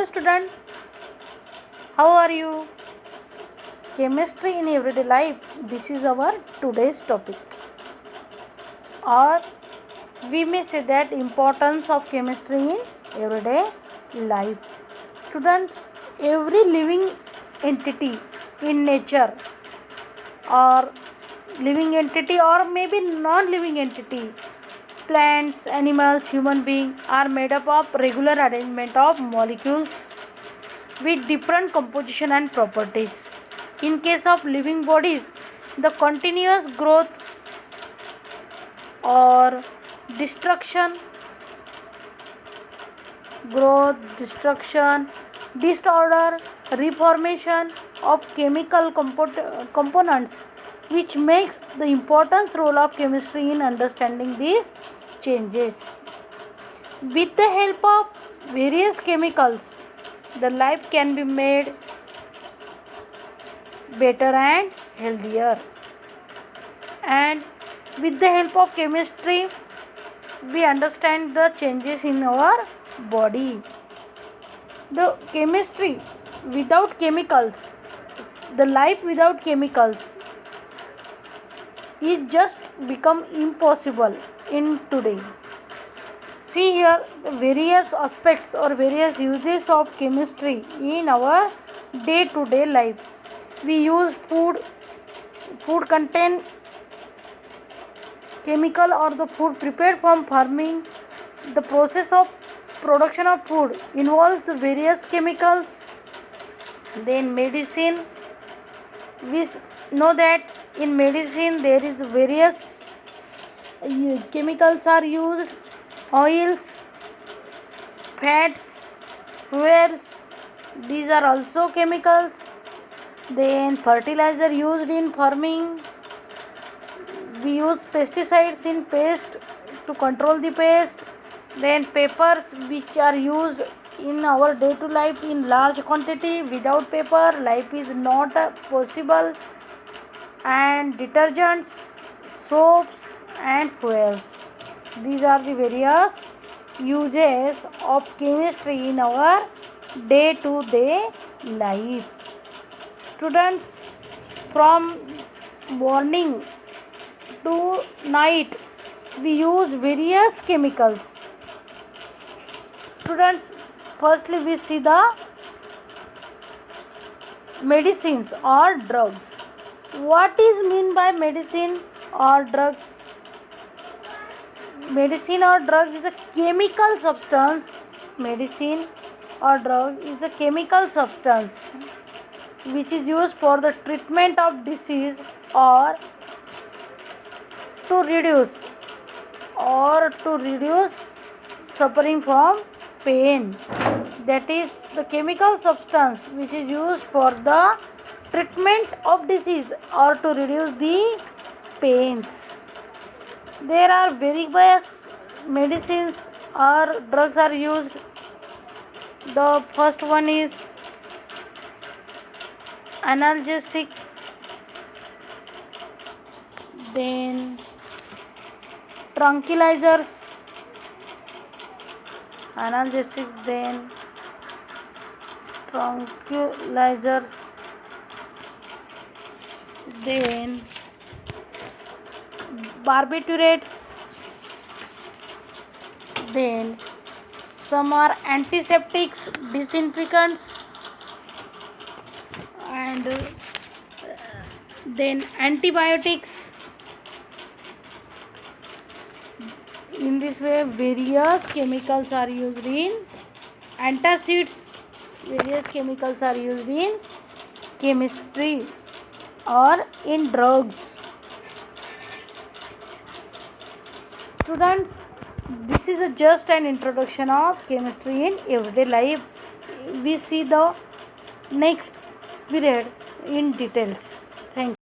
student, how are you? Chemistry in everyday life. This is our today's topic. Or we may say that importance of chemistry in everyday life. Students, every living entity in nature or living entity or maybe non-living entity, plants, animals, human beings are made up of regular arrangement of molecules with different composition and properties. In case of living bodies, the continuous or destruction, destruction, disorder, reformation of chemical components, which makes the important role of chemistry in understanding these changes. With the help of various chemicals, the life can be made better and healthier. And with the help of chemistry, we understand the changes in our body. The chemistry without chemicals, the life without chemicals is just become impossible in today. See here the various aspects or various uses of chemistry in our day to day life. We use food contain chemical or the food prepared from farming. The process of production of food involves the various chemicals. Then medicine, we know that in medicine there is various chemicals are used, oils, fats, fuels, these are also chemicals. Then fertilizer used in farming, we use pesticides in pest to control the pest. Then peppers which are used in our day to life in large quantity. Without pepper life is not possible. And detergents, soaps and fuels, these are the various uses of chemistry in our day to day life. Students, from morning to night we use various chemicals. Students, firstly we see the medicines or drugs. What is mean by medicine or drugs? Medicine or drug is a chemical substance. Medicine or drug is a chemical substance which is used for the treatment of disease or to reduce suffering from pain. That is the chemical substance which is used for the treatment of disease or to reduce the pains. There are various medicines or drugs are used. The first one is analgesics, then tranquilizers, then tranquilizers, then barbiturates, then some are antiseptics, disinfectants, and then antibiotics. In this way various chemicals are used in antacids, various chemicals are used in chemistry or in drugs. Students, this is just an introduction of chemistry in everyday life. We see the next period in details. Thank you.